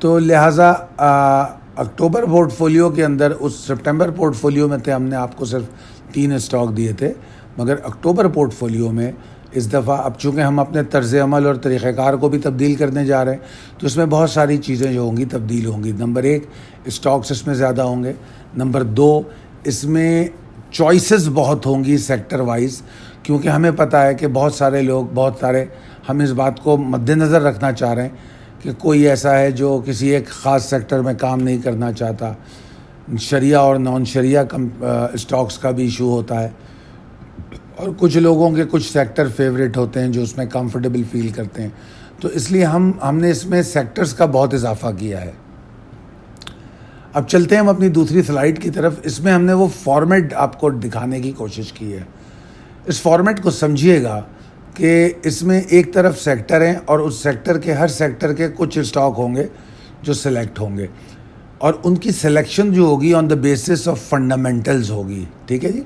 تو لہٰذا اکتوبر port folio کے اندر اس سپٹمبر پورٹ فولیو میں تھے ہم نے آپ کو صرف 3 اسٹاک دیے تھے، مگر اکتوبر پورٹ فولیو میں اس دفعہ اب چونکہ ہم اپنے طرز عمل اور طریقہ کار کو بھی تبدیل کرنے جا رہے ہیں تو اس میں بہت ساری چیزیں جو ہوں گی تبدیل ہوں گی. نمبر 1 اسٹاکس اس میں زیادہ ہوں گے. نمبر 2 اس میں چوائسز بہت ہوں گی سیکٹر وائز، کیونکہ ہمیں پتہ ہے کہ بہت سارے ہم اس بات کو مد نظر رکھنا چاہ رہے ہیں کہ کوئی ایسا ہے جو کسی ایک خاص سیکٹر میں کام نہیں کرنا چاہتا. شریعہ اور نان شریعہ اسٹاکس کا بھی ایشو ہوتا ہے، اور کچھ لوگوں کے کچھ سیکٹر فیوریٹ ہوتے ہیں جو اس میں کمفرٹیبل فیل کرتے ہیں. تو اس لیے ہم نے اس میں سیکٹرز کا بہت اضافہ کیا ہے. اب چلتے ہیں ہم اپنی دوسری سلائیڈ کی طرف. اس میں ہم نے وہ فارمیٹ آپ کو دکھانے کی کوشش کی ہے. اس فارمیٹ کو سمجھیے گا کہ اس میں ایک طرف سیکٹر ہیں اور اس سیکٹر کے ہر سیکٹر کے کچھ اسٹاک ہوں گے جو سلیکٹ ہوں گے، اور ان کی سلیکشن جو ہوگی آن دا بیسس آف فنڈامنٹلز ہوگی. ٹھیک ہے جی.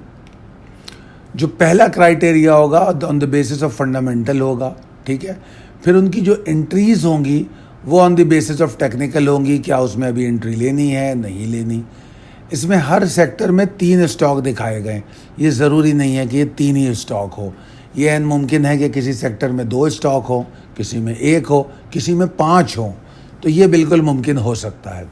جو پہلا کرائیٹیریا ہوگا آن دا بیسس آف فنڈامنٹل ہوگا. ٹھیک ہے. پھر ان کی جو انٹریز ہوں گی وہ آن دی بیسس آف ٹیکنیکل ہوں گی. کیا اس میں ابھی انٹری لینی ہے نہیں لینی. اس میں ہر سیکٹر میں 3 اسٹاک دکھائے گئے. یہ ضروری نہیں ہے کہ یہ 3 ہی اسٹاک ہو. یہ ممکن ہے کہ کسی سیکٹر میں 2 اسٹاک ہو، کسی میں 1 ہو، کسی میں 5 ہوں. تو یہ بالکل ممکن ہو سکتا ہے.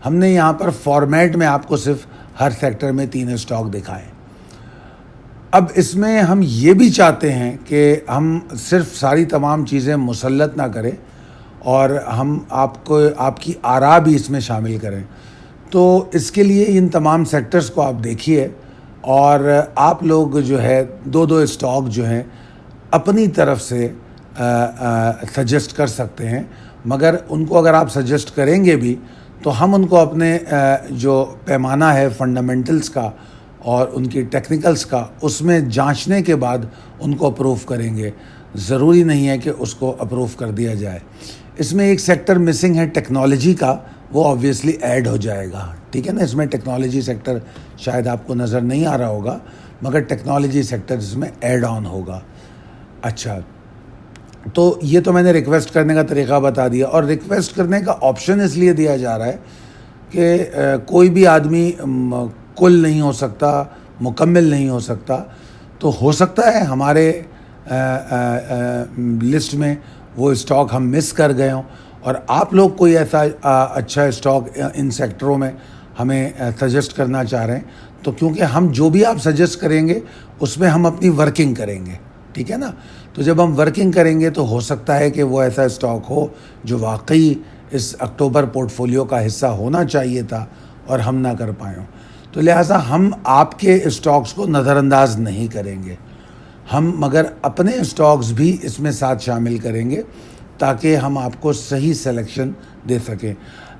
ہم نے یہاں پر فارمیٹ میں آپ کو صرف ہر سیکٹر میں 3 اسٹاک دکھائے. اب اس میں ہم یہ بھی چاہتے ہیں کہ ہم صرف ساری تمام چیزیں مسلط نہ کریں اور ہم آپ کی آراء بھی اس میں شامل کریں. تو اس کے لیے ان تمام سیکٹرز کو آپ دیکھیے اور آپ لوگ جو ہے 2 اسٹاک جو ہیں اپنی طرف سے سجیسٹ کر سکتے ہیں. مگر ان کو اگر آپ سجیسٹ کریں گے بھی تو ہم ان کو اپنے جو پیمانہ ہے فنڈامنٹلز کا اور ان کی ٹیکنیکلز کا اس میں جانچنے کے بعد ان کو اپروو کریں گے. ضروری نہیں ہے کہ اس کو اپروو کر دیا جائے. اس میں ایک سیکٹر مسنگ ہے ٹیکنالوجی کا، وہ آبویسلی ایڈ ہو جائے گا. ٹھیک ہے نا. اس میں ٹیکنالوجی سیکٹر شاید آپ کو نظر نہیں آ رہا ہوگا، مگر ٹیکنالوجی سیکٹر اس میں ایڈ آن ہوگا. اچھا، تو یہ تو میں نے ریکویسٹ کرنے کا طریقہ بتا دیا، اور ریکویسٹ کرنے کا آپشن اس لیے دیا جا رہا ہے کہ کوئی بھی آدمی کل نہیں ہو سکتا، مکمل نہیں ہو سکتا. تو ہو سکتا ہے ہمارے لسٹ میں وہ اسٹاک ہم مس کر گئے ہوں، اور آپ لوگ کوئی ایسا اچھا اسٹاک ان سیکٹروں میں ہمیں سجیسٹ کرنا چاہ رہے ہیں تو کیونکہ ہم جو بھی آپ سجیسٹ کریں گے اس میں ہم اپنی ورکنگ کریں گے. ٹھیک ہے نا. تو جب ہم ورکنگ کریں گے تو ہو سکتا ہے کہ وہ ایسا اسٹاک ہو جو واقعی اس اکتوبر پورٹ فولیو کا حصہ ہونا چاہیے تھا اور ہم نہ کر پائے ہوں. تو لہٰذا ہم آپ کے اسٹاکس کو نظر انداز نہیں کریں گے، ہم مگر اپنے اسٹاکس بھی اس میں ساتھ شامل کریں گے تاکہ ہم آپ کو صحیح سلیکشن دے سکیں.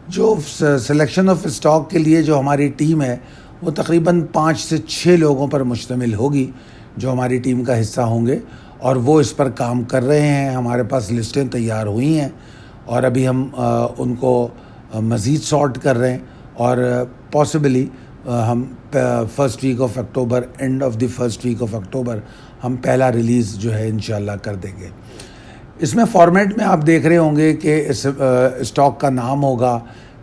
جو سلیکشن آف اسٹاک کے لیے جو ہماری ٹیم ہے وہ تقریباً 5 سے 6 لوگوں پر مشتمل ہوگی جو ہماری ٹیم کا حصہ ہوں گے، اور وہ اس پر کام کر رہے ہیں. ہمارے پاس لسٹیں تیار ہوئی ہیں اور ابھی ہم ان کو مزید سارٹ کر رہے ہیں، اور پاسبلی ہم first week of October, end of the first week of October ہم پہلا ریلیز جو ہے انشاءاللہ کر دیں گے. اس میں فارمیٹ میں آپ دیکھ رہے ہوں گے کہ اس اسٹاک کا نام ہوگا،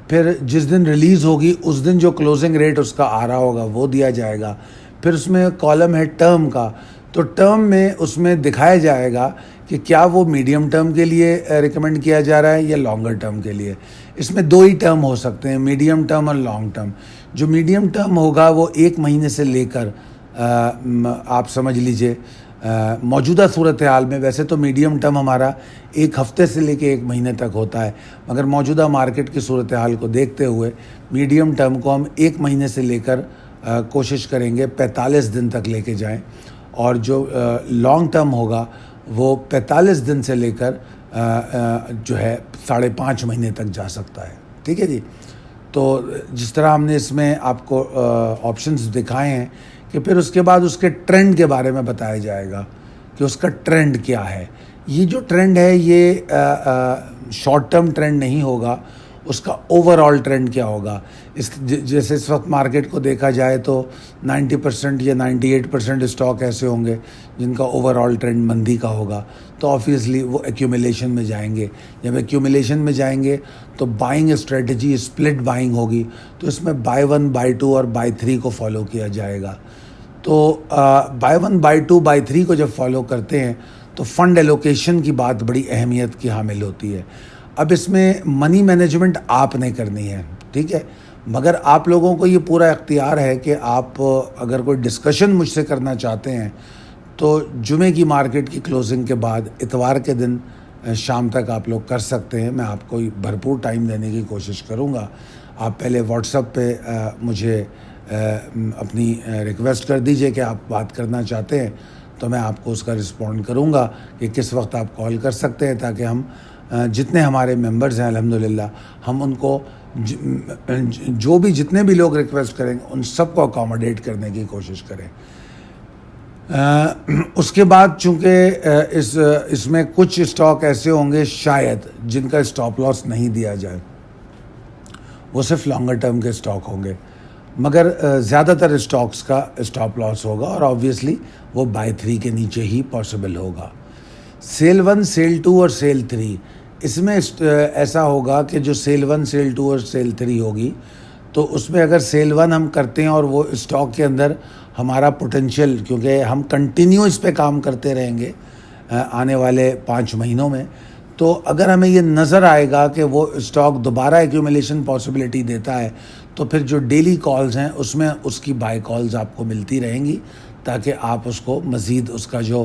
پھر جس دن ریلیز ہوگی اس دن جو کلوزنگ ریٹ اس کا آ رہا ہوگا وہ دیا جائے گا. پھر اس میں کالم ہے ٹرم کا، تو ٹرم میں اس میں دکھایا جائے گا کہ کیا وہ میڈیم ٹرم کے لیے ریکمینڈ کیا جا رہا ہے یا لانگر ٹرم کے لیے. اس میں 2 ہی ٹرم ہو سکتے ہیں، میڈیم ٹرم اور لانگ ٹرم. جو میڈیم ٹرم ہوگا وہ 1 مہینے سے لے کر آپ سمجھ لیجئے موجودہ صورتحال میں، ویسے تو میڈیم ٹرم ہمارا 1 ہفتے سے لے کے 1 مہینے تک ہوتا ہے، مگر موجودہ مارکیٹ کی صورتحال کو دیکھتے ہوئے میڈیم ٹرم کو ہم 1 مہینے سے لے کر کوشش کریں گے 45 دن تک لے کے جائیں، اور جو لانگ ٹرم ہوگا وہ 45 دن سے لے کر جو ہے 5.5 مہینے تک جا سکتا ہے. ٹھیک ہے جی. تو جس طرح ہم نے اس میں آپ کو آپشنز دکھائے ہیں کہ پھر اس کے بعد اس کے ٹرینڈ کے بارے میں بتایا جائے گا کہ اس کا ٹرینڈ کیا ہے. یہ جو ٹرینڈ ہے یہ شارٹ ٹرم ٹرینڈ نہیں ہوگا، اس کا اوور آل ٹرینڈ کیا ہوگا. جیسے اس وقت مارکیٹ کو دیکھا جائے تو 90% یا 98% اسٹاک ایسے ہوں گے جن کا اوور آل ٹرینڈ مندی کا ہوگا, تو آبویسلی وہ ایکیومولیشن میں جائیں گے. جب ایکیومولیشن میں جائیں گے تو بائنگ اسٹریٹجی اسپلٹ بائنگ ہوگی, تو اس میں بائی 1 بائی 2 اور بائی 3 کو فالو کیا جائے گا. تو بائی 1 بائی 2 بائی 3 کو جب فالو کرتے ہیں تو فنڈ ایلوکیشن کی بات بڑی اہمیت کی حامل ہوتی ہے. اب اس میں منی مینجمنٹ آپ نے کرنی ہے, ٹھیک ہے, مگر آپ لوگوں کو یہ پورا اختیار ہے کہ آپ اگر کوئی ڈسکشن مجھ سے کرنا چاہتے ہیں تو جمعے کی مارکیٹ کی کلوزنگ کے بعد اتوار کے دن شام تک آپ لوگ کر سکتے ہیں. میں آپ کو بھرپور ٹائم دینے کی کوشش کروں گا. آپ پہلے واٹس ایپ پہ مجھے اپنی ریکویسٹ کر دیجئے کہ آپ بات کرنا چاہتے ہیں, تو میں آپ کو اس کا رسپونڈ کروں گا کہ کس وقت آپ کال کر سکتے ہیں, تاکہ ہم جتنے ہمارے ممبرز ہیں الحمدللہ ہم ان کو جو بھی جتنے بھی لوگ ریکویسٹ کریں گے ان سب کو اکاموڈیٹ کرنے کی کوشش کریں. اس کے بعد چونکہ اس میں کچھ اسٹاک ایسے ہوں گے شاید جن کا اسٹاپ لاس نہیں دیا جائے, وہ صرف لانگر ٹرم کے اسٹاک ہوں گے, مگر زیادہ تر اسٹاکس کا اسٹاپ لاس ہوگا اور آبویسلی وہ بائی 3 کے نیچے ہی پاسبل ہوگا. سیل 1 سیل 2 اور سیل 3, اس میں ایسا ہوگا کہ جو سیل 1 سیل 2 اور سیل 3 ہوگی تو اس میں اگر سیل 1 ہم کرتے ہیں اور وہ اسٹاک کے اندر ہمارا پوٹینشیل, کیونکہ ہم کنٹینیو اس پہ کام کرتے رہیں گے آنے والے 5 مہینوں میں, تو اگر ہمیں یہ نظر آئے گا کہ وہ اسٹاک دوبارہ ایکیومولیشن پاسبلٹی دیتا ہے تو پھر جو ڈیلی کالز ہیں اس میں اس کی بائی کالز آپ کو ملتی رہیں گی, تاکہ آپ اس کو مزید اس کا جو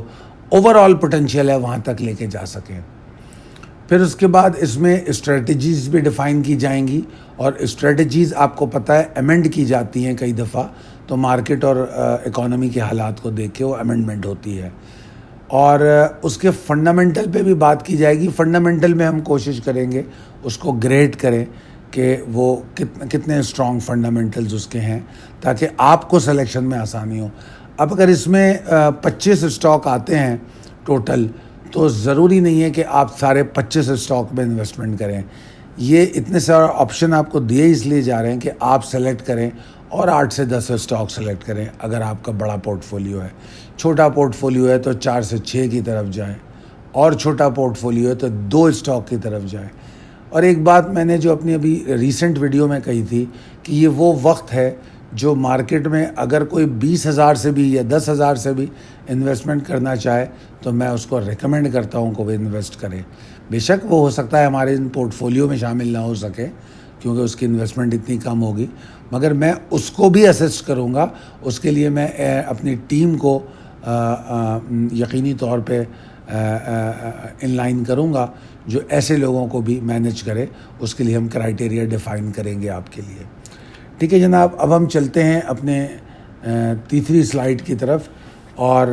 اوور آل پوٹینشیل ہے وہاں تک لے کے جا سکیں. پھر اس کے بعد اس میں اسٹریٹجیز بھی ڈیفائن کی جائیں گی, اور اسٹریٹجیز آپ کو پتہ ہے امینڈ کی جاتی ہیں کئی دفعہ, تو مارکیٹ اور اکانومی کے حالات کو دیکھ کے وہ امینڈمنٹ ہوتی ہے. اور اس کے فنڈامنٹل پہ بھی بات کی جائے گی. فنڈامنٹل میں ہم کوشش کریں گے اس کو گریڈ کریں کہ وہ کتنے اسٹرانگ فنڈامنٹلز اس کے ہیں, تاکہ آپ کو سلیکشن میں آسانی ہو. اب اگر اس میں 25 اسٹاک آتے ہیں ٹوٹل, تو ضروری نہیں ہے کہ آپ سارے 25 اسٹاک میں انویسٹمنٹ کریں. یہ اتنے سارے آپشن آپ کو دیے اس لیے جا رہے ہیں کہ آپ سلیکٹ کریں اور 8 سے 10 اسٹاک سلیکٹ کریں. اگر آپ کا بڑا پورٹ فولیو ہے, چھوٹا پورٹ فولیو ہے تو 4 سے 6 کی طرف جائیں, اور چھوٹا پورٹ فولیو ہے تو 2 اسٹاک کی طرف جائیں. اور ایک بات میں نے جو اپنی ابھی ریسنٹ ویڈیو میں کہی تھی کہ یہ وہ وقت ہے جو مارکیٹ میں اگر کوئی 20,000 سے بھی یا 10,000 سے بھی انویسٹمنٹ کرنا چاہے تو میں اس کو ریکمینڈ کرتا ہوں کہ وہ انویسٹ کرے. بے شک وہ ہو سکتا ہے ہمارے ان پورٹ فولیو میں شامل نہ ہو سکے کیونکہ اس کی انویسٹمنٹ اتنی کم ہوگی, مگر میں اس کو بھی اسسٹ کروں گا. اس کے لیے میں اپنی ٹیم کو یقینی طور پہ ان لائن کروں گا جو ایسے لوگوں کو بھی مینیج کرے. اس کے لیے ہم کرائیٹیریا ڈیفائن کریں گے آپ کے لیے. ٹھیک ہے جناب, اب ہم چلتے ہیں اپنے تیسری سلائیڈ کی طرف, اور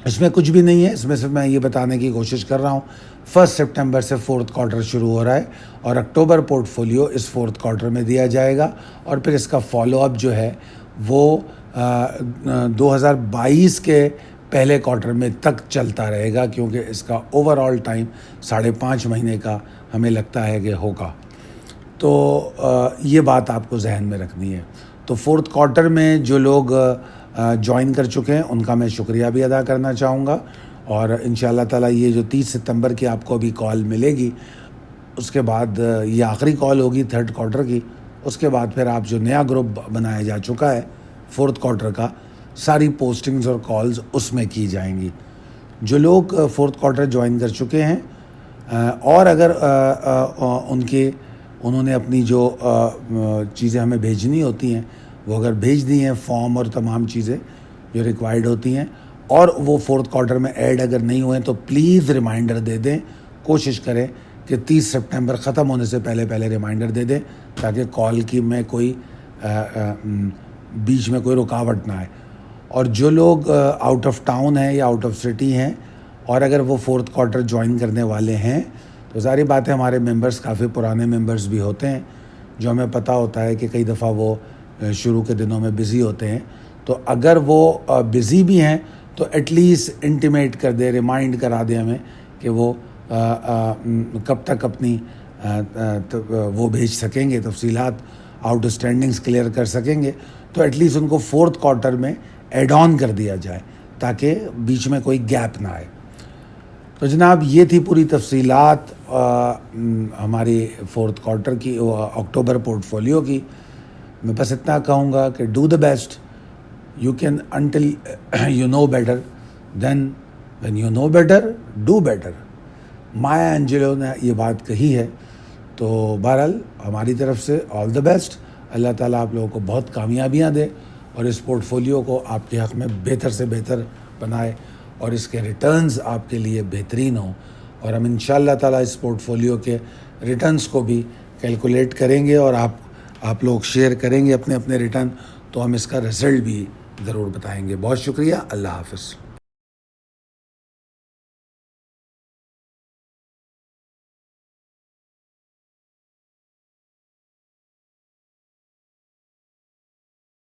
اس میں کچھ بھی نہیں ہے. اس میں صرف میں یہ بتانے کی کوشش کر رہا ہوں 1 سپٹمبر سے 4تھ کوارٹر شروع ہو رہا ہے, اور اکتوبر پورٹ فولیو اس 4تھ کوارٹر میں دیا جائے گا, اور پھر اس کا فالو اپ جو ہے وہ 2022 کے پہلے کوارٹر میں تک چلتا رہے گا, کیونکہ اس کا اوور آل ٹائم 5.5 مہینے کا ہمیں لگتا ہے کہ ہوگا. تو یہ بات آپ کو ذہن میں رکھنی ہے. تو 4تھ کوارٹر میں جو لوگ جوائن کر چکے ہیں ان کا میں شکریہ بھی ادا کرنا چاہوں گا, اور انشاءاللہ تعالیٰ یہ جو 30 ستمبر کی آپ کو ابھی کال ملے گی, اس کے بعد یہ آخری کال ہوگی 3rd کوارٹر کی. اس کے بعد پھر آپ جو نیا گروپ بنایا جا چکا ہے 4تھ کوارٹر کا, ساری پوسٹنگز اور کالز اس میں کی جائیں گی. جو لوگ 4تھ کوارٹر جوائن کر چکے ہیں اور اگر انہوں نے اپنی جو چیزیں ہمیں بھیجنی ہوتی ہیں وہ اگر بھیج دی ہیں, فارم اور تمام چیزیں جو ریکوائرڈ ہوتی ہیں, اور وہ 4تھ کوارٹر میں ایڈ اگر نہیں ہوئے تو پلیز ریمائنڈر دے دیں. کوشش کریں کہ 30 سپٹمبر ختم ہونے سے پہلے ریمائنڈر دے دیں, تاکہ کال کی میں کوئی بیچ میں کوئی رکاوٹ نہ آئے. اور جو لوگ آؤٹ آف ٹاؤن ہیں یا آؤٹ آف سٹی ہیں, اور اگر وہ 4تھ کوارٹر جوائن کرنے والے ہیں, تو ظاہری بات ہے ہمارے ممبرز کافی پرانے ممبرز بھی ہوتے ہیں, جو ہمیں پتہ ہوتا ہے کہ کئی دفعہ وہ شروع کے دنوں میں بزی ہوتے ہیں. تو اگر وہ بزی بھی ہیں تو ایٹ لیسٹ انٹیمیٹ کر دے, ریمائنڈ کرا دے ہمیں کہ وہ کب تک اپنی وہ بھیج سکیں گے، تفصیلات آؤٹ اسٹینڈنگس کلیئر کر سکیں گے، تو ایٹ لیسٹ ان کو فورتھ کوارٹر میں ایڈ آن کر دیا جائے تاکہ بیچ میں کوئی گیپ نہ آئے۔ تو جناب یہ تھی پوری تفصیلات ہماری فورتھ کوارٹر کی، اکتوبر پورٹ فولیو کی۔ میں بس اتنا کہوں گا کہ do the best, you can until you know better, then when you know better do better. Maya Angelou نے یہ بات کہی ہے۔ تو بہرحال ہماری طرف سے آل دا بیسٹ، اللہ تعالیٰ آپ لوگوں کو بہت کامیابیاں دے اور اس پورٹ فولیو کو آپ کے حق میں بہتر سے بہتر بنائے اور اس کے ریٹرنز آپ کے لیے بہترین ہوں، اور ہم انشاءاللہ تعالیٰ اس پورٹ فولیو کے ریٹرنز کو بھی کیلکولیٹ کریں گے اور آپ لوگ شیئر کریں گے اپنے ریٹرن، تو ہم اس کا رزلٹ بھی ضرور بتائیں گے۔ بہت شکریہ، اللہ حافظ۔